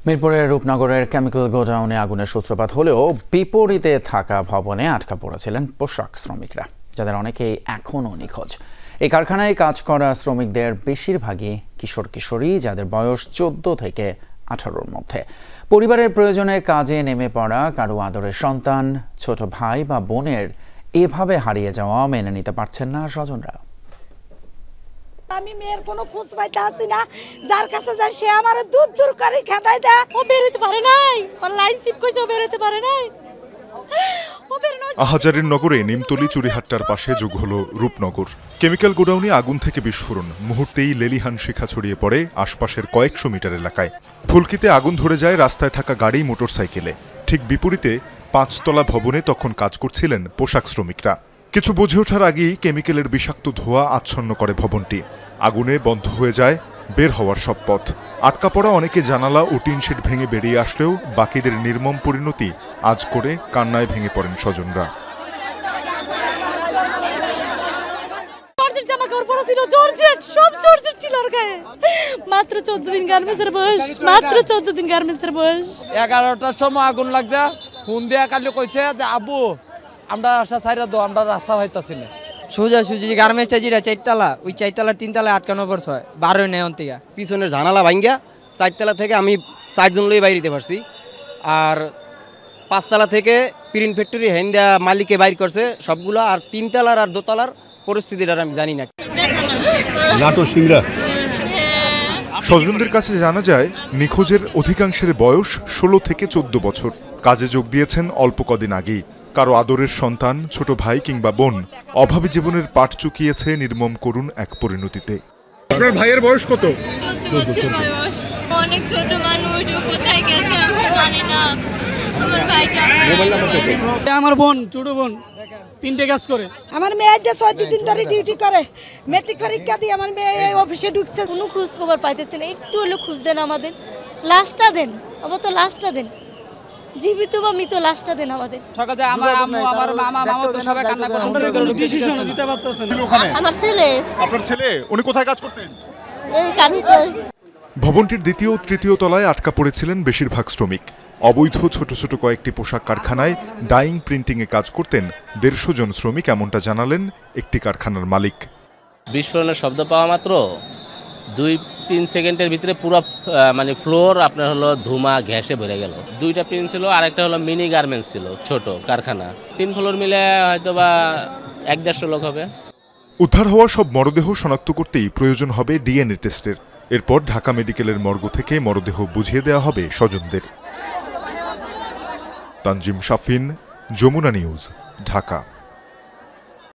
মিরপুরের রূপনগরের কেমিক্যাল গোডাউনে আগুনের সূত্রপাত হলেও বিপরীতে থাকা ভবনে আটকা পড়েছিলেন পোশাক শ্রমিকরা, যাদের অনেকেই এখনও নিখোঁজ। এই কারখানায় কাজ করা শ্রমিকদের বেশিরভাগই কিশোর কিশোরী, যাদের বয়স 14 থেকে 18-র মধ্যে। পরিবারের প্রয়োজনে কাজে নেমে পড়া কারো আদরের সন্তান, ছোট ভাই বা বোনের এভাবে হারিয়ে যাওয়া মেনে নিতে পারছেন না স্বজনরা। আমি মেয়ের কোনো খোঁজ পাইতে আসি না, যার কাছে যাই সে আমার দূর দূর করে খেদাই দেয়। ও বের হইতে পারে নাই, ওর লাইন চিপ কইছে, ও বের হইতে পারে নাই। আহাজারীর নগরে নিমতলী চুরিহাট্টার পাশে যোগ হলো রূপনগর। কেমিক্যাল গোডাউনে আগুন থেকে বিস্ফোরণ, মুহূর্তেই লেলিহান শিখা ছড়িয়ে পড়ে আশপাশের কয়েকশো মিটার এলাকায়। ফুলকিতে আগুন ধরে যায় রাস্তায় থাকা গাড়ি, মোটরসাইকেলে। ঠিক বিপরীতে 5তলা ভবনে তখন কাজ করছিলেন পোশাক শ্রমিকরা। কিছু বুঝে ওঠার আগেই কেমিক্যালের বিষাক্ত ধোঁয়া আচ্ছন্ন করে ভবনটি। আগুনে বন্ধ হয়ে যায় বের হওয়ার সব পথ। আটকা পড়া অনেকে জানালা ও টিনশেড ভেঙে বেরিয়ে আসলেও বাকিদের নির্মম পরিণতি আজ করে কান্নায় ভেঙে পড়েন স্বজনরা। মাত্র 14 দিন গার্মেন্টসের বয়স, মাত্র 14 দিন গার্মেন্টসের বয়স। 11টার সময় আগুন লাগছে, ফোন দিয়া কালি কইছে যে আব্বু আমরা রাস্তা ছাইরা দাও, আমরা রাস্তা পাইতাছি না। সোজাসুজি গার্মেন্টসটা যেটা 4তলা, ওই 4তলার 3তলায় আটকানো পড়ছে, 12 নেই অন্তিকা। পিছনের জানালা ভাঙ্গা 4তলা থেকে আমি 4 জন লই বাইরে দিতে পারছি, আর 5তলা থেকে প্রিন্ট ফ্যাক্টরি হেন্দা মালিকে বাইর করছে সবগুলো, আর 3তলার আর 2তলার পরিস্থিতিটা আমি জানি না। স্বজনদের কাছে জানা যায় নিখোঁজের অধিকাংশের বয়স 16 থেকে 14 বছর। কাজে যোগ দিয়েছেন অল্প কদিন আগেই। কারো আদরের সন্তান, ছোট ভাই কিংবা বোন অভাবী জীবনের পাঠ চুকিয়েছে নির্মম করুণ এক পরিণতিতে। আপনার ভাইয়ের বয়স কত? অনেক ছোট মানুষ, কোথায় গেছে আমি জানি না। আমার ভাইকে আমার বোন, ছোট বোন 3টে কাজ করে। আমার মেয়ে যে 6 দিন ধরে ডিউটি করে, মেট্রিক পরীক্ষা দিয়ে আমার মেয়ে এই অফিসে ঢুকছে। কোনো খোঁজ খবর পাইতেছি না, একটু হলে খোঁজ দেন আমাদের, লাশটা দেন, আবার তো লাশটা দেন, জীবিত বা মৃত লাশটা দেন আমাদের। সকালে আমার আম্মু, আমার মামা, মামা তো সবাই কান্না করে, ডিসিশন নিতে পারতেছেন না। আমার ছেলে। আপনার ছেলে? উনি কোথায় কাজ করতেন? এই কামিচার। ভবনটির দ্বিতীয় ও তৃতীয় তলায় আটকা পড়েছিলেন বেশিরভাগ শ্রমিক। অবৈধ ছোট ছোট কয়েকটি পোশাক কারখানায় ডাইং প্রিন্টিংয়ে কাজ করতেন 150 জন শ্রমিক, এমনটা জানালেন একটি কারখানার মালিক। বিস্ফোরণের শব্দ পাওয়া মাত্র 2-3 সেকেন্ডের ভিতরে পুরো মানে ফ্লোর আপনার হলো ধুমা গ্যাসে ভরে গেল। 2টা প্রিন্ট ছিল, আর একটা হলো মিনি গার্মেন্টস ছিল, ছোট কারখানা। 3 ফ্লোর মিলে হয়তো বা 1-150 লোক হবে। উদ্ধার হওয়া সব মরদেহ শনাক্ত করতেই প্রয়োজন হবে ডিএনএ টেস্টের। এরপর ঢাকা মেডিকেলের মর্গ থেকে মরদেহ বুঝিয়ে দেওয়া হবে স্বজনদের। তানজিম শাফিন, যমুনা নিউজ, ঢাকা।